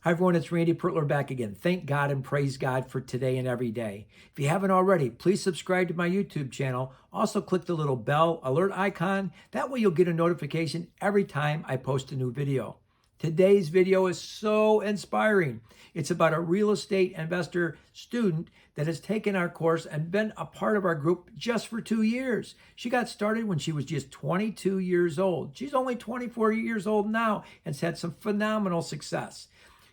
Hi everyone, it's Randy Pertler back again. Thank God and praise God for today and every day. If you haven't already, please subscribe to my YouTube channel. Also click the little bell alert icon. That way you'll get a notification every time I post a new video. Today's video is so inspiring. It's about a real estate investor student that has taken our course and been a part of our group just for 2 years. She got started when she was just 22 years old. She's only 24 years old now and has had some phenomenal success.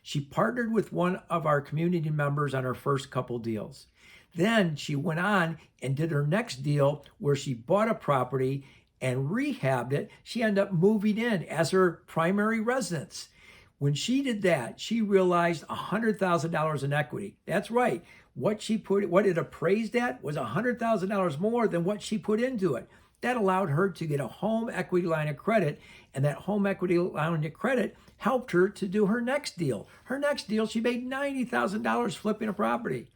She partnered with one of our community members on her first couple deals. Then she went on and did her next deal where she bought a property and rehabbed it. She ended up moving in as her primary residence. When she did that, she realized $100,000 in equity. That's right. What it appraised at was $100,000 more than what she put into it. That allowed her to get a home equity line of credit, and that home equity line of credit helped her to do her next deal. Her next deal, she made $90,000 flipping a property.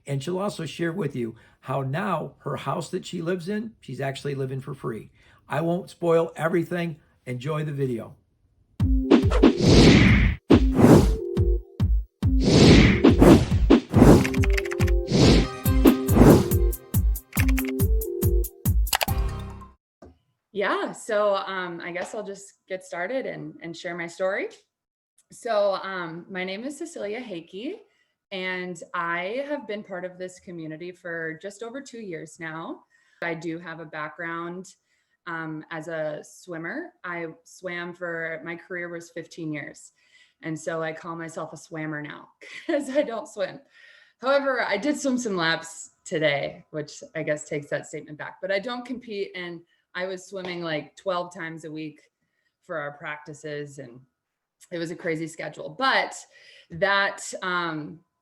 And she'll also share with you how now her house that she lives in, she's actually living for free. I won't spoil everything. Enjoy the video. Yeah, so I guess I'll just get started and share my story. So my name is Cecelia Hakey, and I have been part of this community for just over 2 years now. I do have a background as a swimmer. I swam for, my career was 15 years. And so I call myself a swammer now because I don't swim. However, I did swim some laps today, which I guess takes that statement back, but I don't compete. And I was swimming like 12 times a week for our practices, and it was a crazy schedule. But that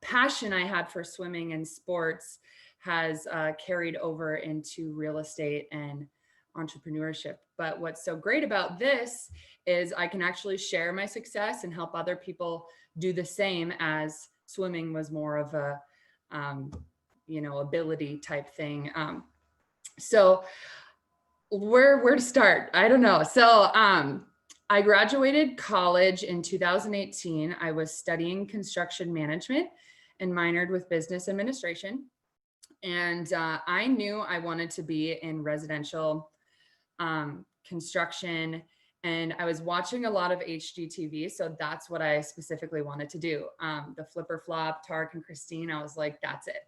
passion I had for swimming and sports has carried over into real estate and entrepreneurship. But what's so great about this is I can actually share my success and help other people do the same, as swimming was more of a ability type thing. So where to start? I don't know. So I graduated college in 2018. I was studying construction management and minored with business administration. And I knew I wanted to be in residential construction. And I was watching a lot of HGTV. So that's what I specifically wanted to do. The Flipper Flop, Tarek and Christine, I was like, that's it.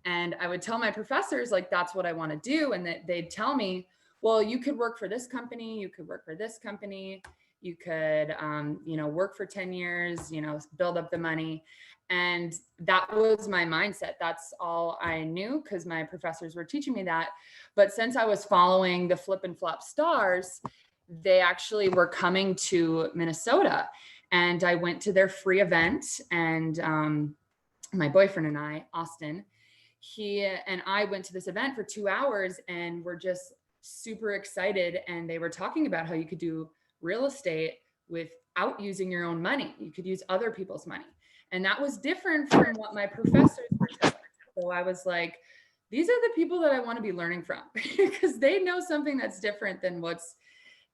And I would tell my professors, like, that's what I want to do. And that they'd tell me, well, you could work for this company, you could work for this company, you could, work for 10 years, build up the money. And that was my mindset. That's all I knew because my professors were teaching me that. But since I was following the Flip and Flop stars, they actually were coming to Minnesota, and I went to their free event. And my boyfriend and I, Austin, he and I went to this event for 2 hours, and we're just super excited. And they were talking about how you could do real estate without using your own money. You could use other people's money. And that was different from what my professors were telling me. So I was like, these are the people that I want to be learning from because they know something that's different than what's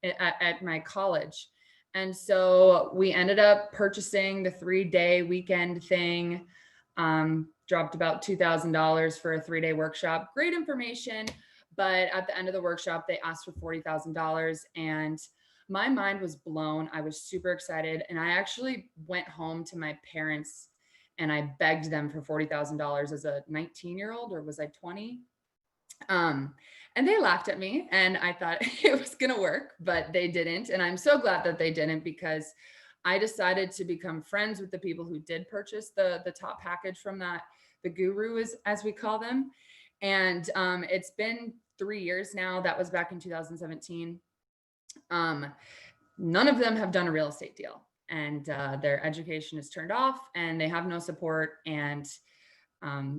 at my college. And so we ended up purchasing the 3-day weekend thing, dropped about $2,000 for a 3-day workshop. Great information. But at the end of the workshop, they asked for $40,000, and my mind was blown. I was super excited. And I actually went home to my parents and I begged them for $40,000 as a 19-year-old, or was I 20? And they laughed at me, and I thought it was going to work, but they didn't. And I'm so glad that they didn't, because I decided to become friends with the people who did purchase the top package from that, the guru, as we call them. And it's been 3 years now. That was back in 2017. None of them have done a real estate deal, and their education is turned off, and they have no support. And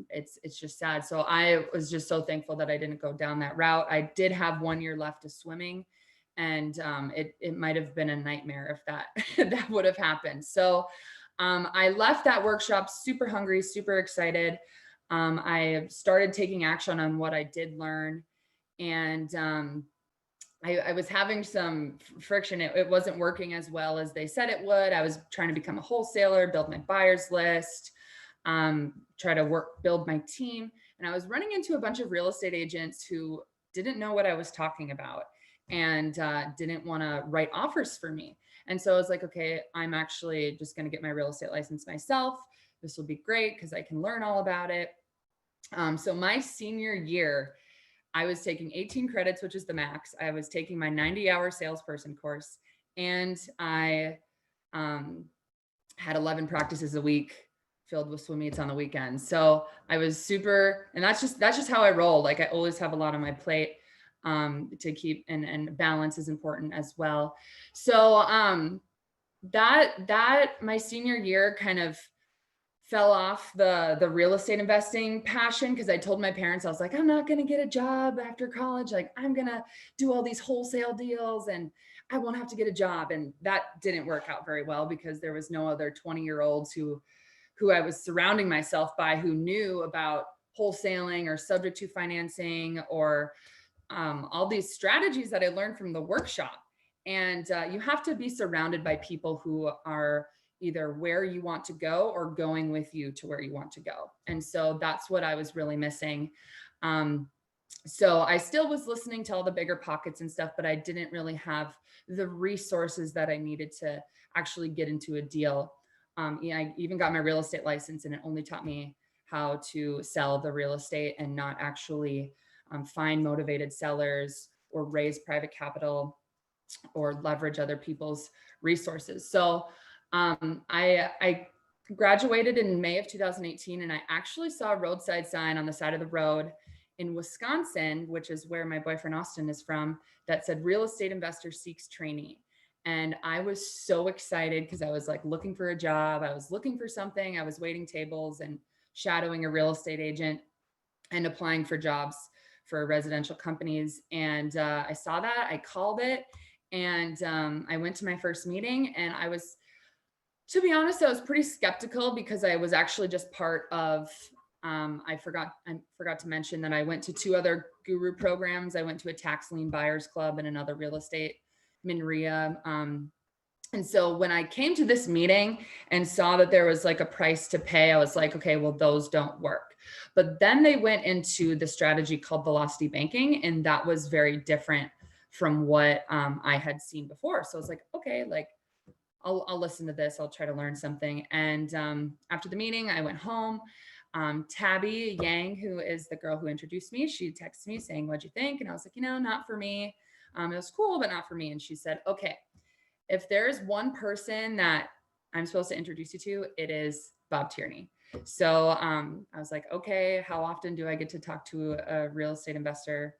it's just sad. So I was just so thankful that I didn't go down that route. I did have 1 year left of swimming, and it might have been a nightmare if that would have happened. So I left that workshop super hungry, super excited. I started taking action on what I did learn. And I was having some friction. It wasn't working as well as they said it would. I was trying to become a wholesaler, build my buyers list, try to build my team. And I was running into a bunch of real estate agents who didn't know what I was talking about and didn't want to write offers for me. And so I was like, okay, I'm actually just going to get my real estate license myself. This will be great because I can learn all about it. So my senior year, I was taking 18 credits, which is the max. I was taking my 90-hour salesperson course, and I had 11 practices a week filled with swim meets on the weekends. So I was super, and that's just how I roll. Like I always have a lot on my plate to keep, and balance is important as well. So that my senior year kind of fell off the real estate investing passion, because I told my parents, I was like, I'm not going to get a job after college. Like I'm going to do all these wholesale deals and I won't have to get a job. And that didn't work out very well because there was no other 20-year-olds who I was surrounding myself by who knew about wholesaling or subject to financing or all these strategies that I learned from the workshop. And you have to be surrounded by people who are either where you want to go or going with you to where you want to go. And so that's what I was really missing. So I still was listening to all the bigger pockets and stuff, but I didn't really have the resources that I needed to actually get into a deal. Yeah, I even got my real estate license, and it only taught me how to sell the real estate and not actually find motivated sellers or raise private capital or leverage other people's resources. So I graduated in May of 2018, and I actually saw a roadside sign on the side of the road in Wisconsin, which is where my boyfriend Austin is from, that said real estate investor seeks trainee. And I was so excited because I was like looking for a job. I was looking for something. I was waiting tables and shadowing a real estate agent and applying for jobs for residential companies. And I saw that, I called it, and I went to my first meeting, and I was, to be honest, I was pretty skeptical because I was actually just part of, I forgot to mention that I went to 2 other guru programs. I went to a tax lien buyers club and another real estate Minria. And so when I came to this meeting and saw that there was like a price to pay, I was like, okay, well, those don't work. But then they went into the strategy called velocity banking, and that was very different from what I had seen before. So I was like, okay, like I'll listen to this. I'll try to learn something. And after the meeting, I went home. Tabby Yang, who is the girl who introduced me, she texted me saying, what'd you think? And I was like, not for me. It was cool, but not for me. And she said, okay, if there's one person that I'm supposed to introduce you to, it is Bob Tierney. So I was like, okay, how often do I get to talk to a real estate investor?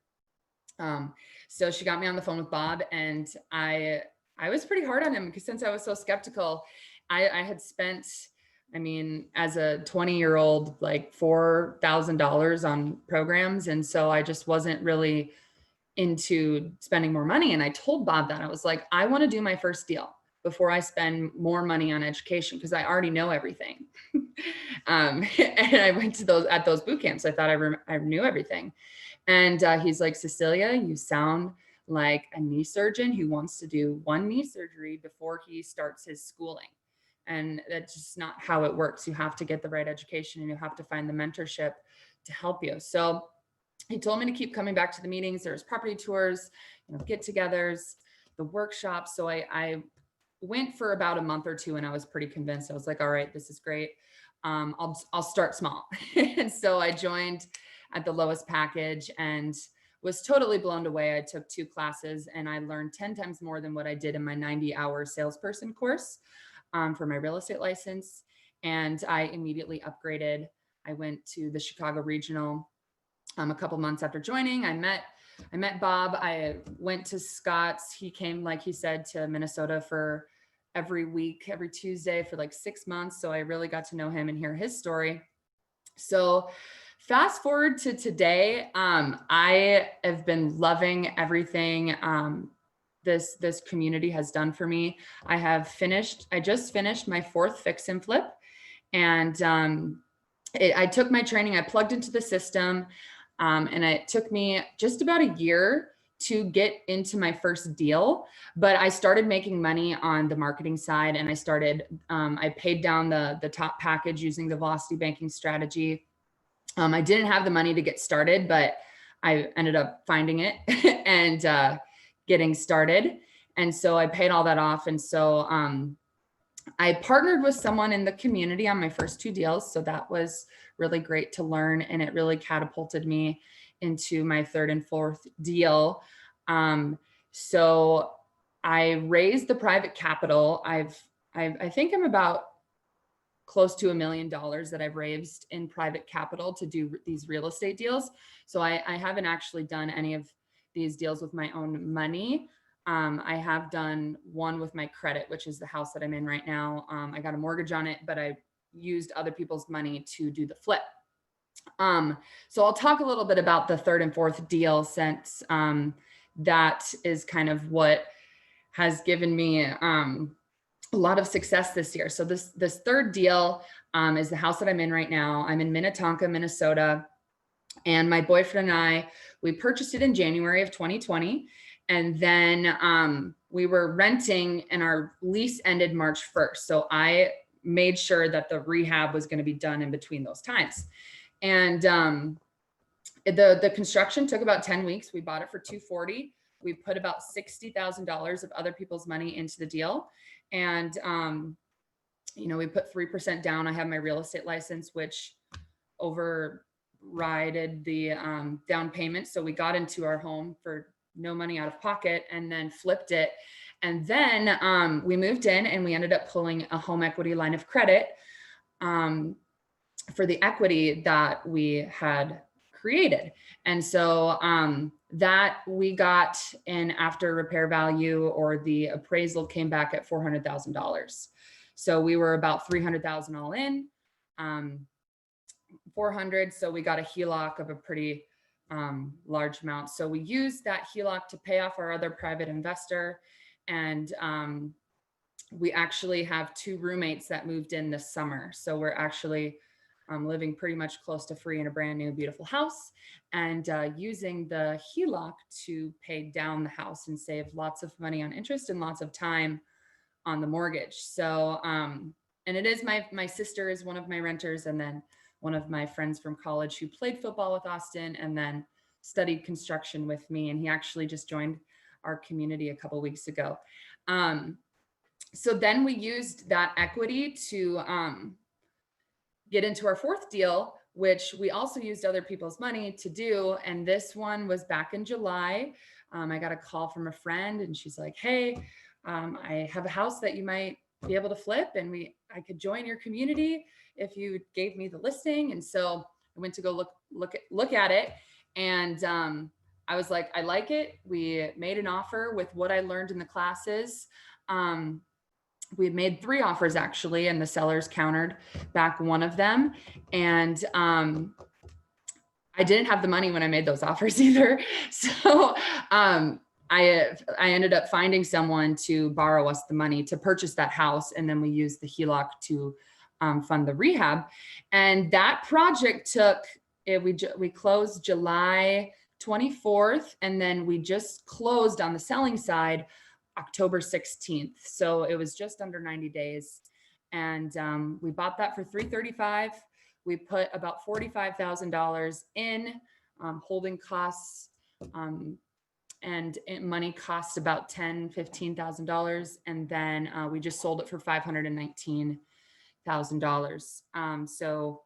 So she got me on the phone with Bob, and I was pretty hard on him because since I was so skeptical, I had spent, I mean, as a 20-year-old, like $4,000 on programs. And so I just wasn't really into spending more money. And I told Bob that I was like, I want to do my first deal before I spend more money on education because I already know everything. And I went to those boot camps. I thought I knew everything. And he's like, Cecelia, you sound like a knee surgeon who wants to do one knee surgery before he starts his schooling. And that's just not how it works. You have to get the right education, and you have to find the mentorship to help you. So he told me to keep coming back to the meetings. There's property tours, get-togethers, the workshops. So I went for about a month or 2, and I was pretty convinced. I was like, all right, this is great. I'll start small. And so I joined at the lowest package and was totally blown away. I took 2 classes, and I learned 10 times more than what I did in my 90-hour salesperson course for my real estate license. And I immediately upgraded. I went to the Chicago Regional a couple months after joining. I met Bob. I went to Scott's. He came, like he said, to Minnesota for every week, every Tuesday for like 6 months. So I really got to know him and hear his story. So fast forward to today, I have been loving everything this community has done for me. I just finished my 4th fix and flip, and I took my training, I plugged into the system, and it took me just about a year to get into my first deal, but I started making money on the marketing side, and I paid down the top package using the velocity banking strategy. I didn't have the money to get started, but I ended up finding it and getting started. And so I paid all that off. And so I partnered with someone in the community on my first 2 deals. So that was really great to learn. And it really catapulted me into my 3rd and 4th deal. So I raised the private capital. I think I'm about close to $1 million that I've raised in private capital to do these real estate deals. So I haven't actually done any of these deals with my own money. I have done one with my credit, which is the house that I'm in right now. I got a mortgage on it, but I used other people's money to do the flip. So I'll talk a little bit about the 3rd and 4th deal, since that is kind of what has given me a lot of success this year. So this 3rd deal is the house that I'm in right now. I'm in Minnetonka, Minnesota, and my boyfriend and we purchased it in January of 2020. And then we were renting, and our lease ended March 1st. So I made sure that the rehab was going to be done in between those times. And the construction took about 10 weeks. We bought it for $240,000. We put about $60,000 of other people's money into the deal. And, we put 3% down. I have my real estate license, which overrided the down payment. So we got into our home for no money out of pocket, and then flipped it. And then we moved in, and we ended up pulling a home equity line of credit for the equity that we had created. And so that we got in after repair value, or the appraisal came back at $400,000. So we were about $300,000 all in, 400. So we got a HELOC of a pretty large amount. So we used that HELOC to pay off our other private investor. And we actually have 2 roommates that moved in this summer. So we're actually living pretty much close to free in a brand new, beautiful house, and using the HELOC to pay down the house and save lots of money on interest and lots of time on the mortgage. So, and it is my sister is one of my renters, and then one of my friends from college who played football with Austin and then studied construction with me. And he actually just joined our community a couple weeks ago. So then we used that equity to get into our 4th deal, which we also used other people's money to do. And this one was back in July. I got a call from a friend, and she's like, "Hey, I have a house that you might be able to flip, and I could join your community if you gave me the listing." And so I went to go look at it. And I was like, I like it. We made an offer with what I learned in the classes. We had made 3 offers actually, and the sellers countered back one of them. And I didn't have the money when I made those offers either. So I ended up finding someone to borrow us the money to purchase that house. And then we used the HELOC to fund the rehab. And that project we closed July 24th. And then we just closed on the selling side October 16th. So it was just under 90 days. And we bought that for $335,000. We put about $45,000 in holding costs, and money costs about $15,000. And then we just sold it for $519,000. So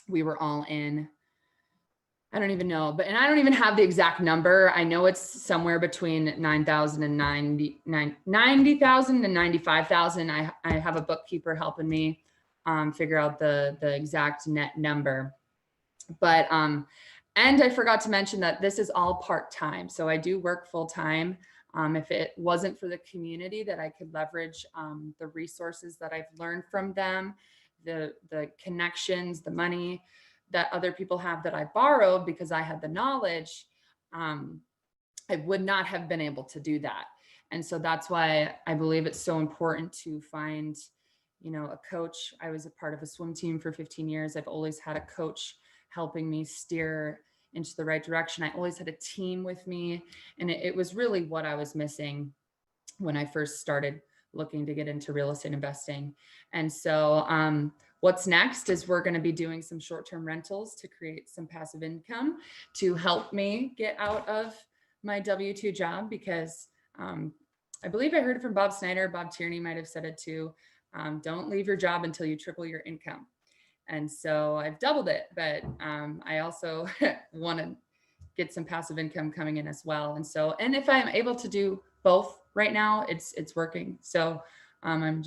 we were all in. I don't even know, and I don't even have the exact number. I know it's somewhere between 9,000 and 90,000 and 95,000. I have a bookkeeper helping me figure out the exact net number. But and I forgot to mention that this is all part-time. So I do work full-time. If it wasn't for the community, that I could leverage the resources that I've learned from them, the connections, the money that other people have that I borrowed because I had the knowledge, I would not have been able to do that. And so that's why I believe it's so important to find, a coach. I was a part of a swim team for 15 years. I've always had a coach helping me steer into the right direction. I always had a team with me, and it was really what I was missing when I first started looking to get into real estate investing. And so, what's next is we're going to be doing some short-term rentals to create some passive income to help me get out of my W-2 job, because I believe I heard it from Bob Snyder. Bob Tierney might have said it too. Don't leave your job until you triple your income. And so I've doubled it, but I also want to get some passive income coming in as well. And so, and if I'm able to do both right now, it's working. So I'm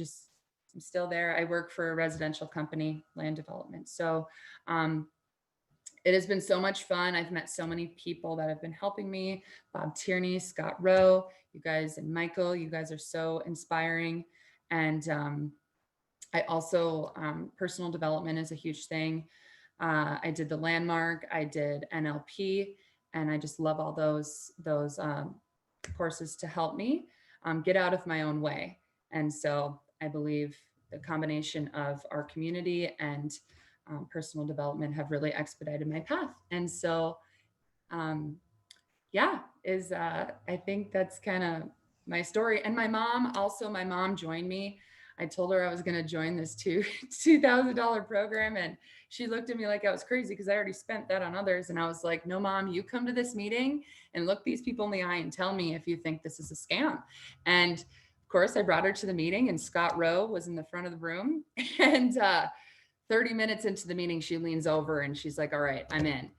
still there. I work for a residential company, land development. So it has been so much fun. I've met so many people that have been helping me. Bob Tierney, Scott Rowe, you guys, and Michael, you guys are so inspiring. And I also, personal development is a huge thing. I did the Landmark, I did NLP, and I just love all those courses to help me get out of my own way. And so I believe the combination of our community and personal development have really expedited my path. And so, yeah, I think that's kind of my story. And my mom joined me. I told her I was going to join this $2,000 program, and she looked at me like I was crazy because I already spent that on others. And I was like, no, Mom, you come to this meeting and look these people in the eye and tell me if you think this is a scam. And of course, I brought her to the meeting, and Scott Rowe was in the front of the room. And 30 minutes into the meeting, she leans over and she's like, all right, I'm in.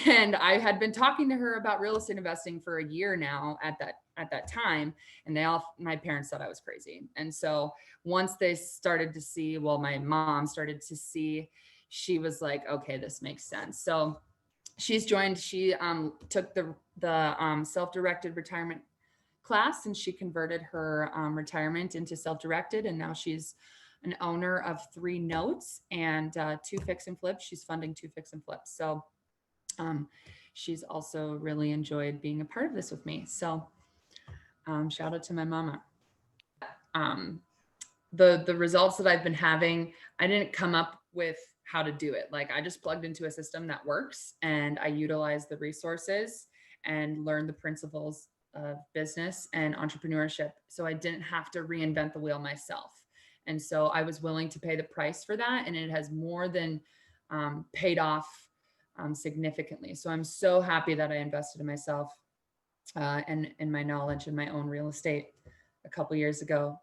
And I had been talking to her about real estate investing for a year now at that time, and my parents thought I was crazy. And so once they started to see, well, my mom started to see, she was like, okay, this makes sense. So she's joined. She took the self-directed retirement class, and she converted her retirement into self-directed, and now she's an owner of 3 notes and 2 fix and flips. She's funding 2 fix and flips. So she's also really enjoyed being a part of this with me. So shout out to my mama. The results that I've been having, I didn't come up with how to do it. Like, I just plugged into a system that works, and I utilize the resources and learn the principles of business and entrepreneurship. So I didn't have to reinvent the wheel myself. And so I was willing to pay the price for that. And it has more than paid off significantly. So I'm so happy that I invested in myself and in my knowledge in my own real estate a couple years ago.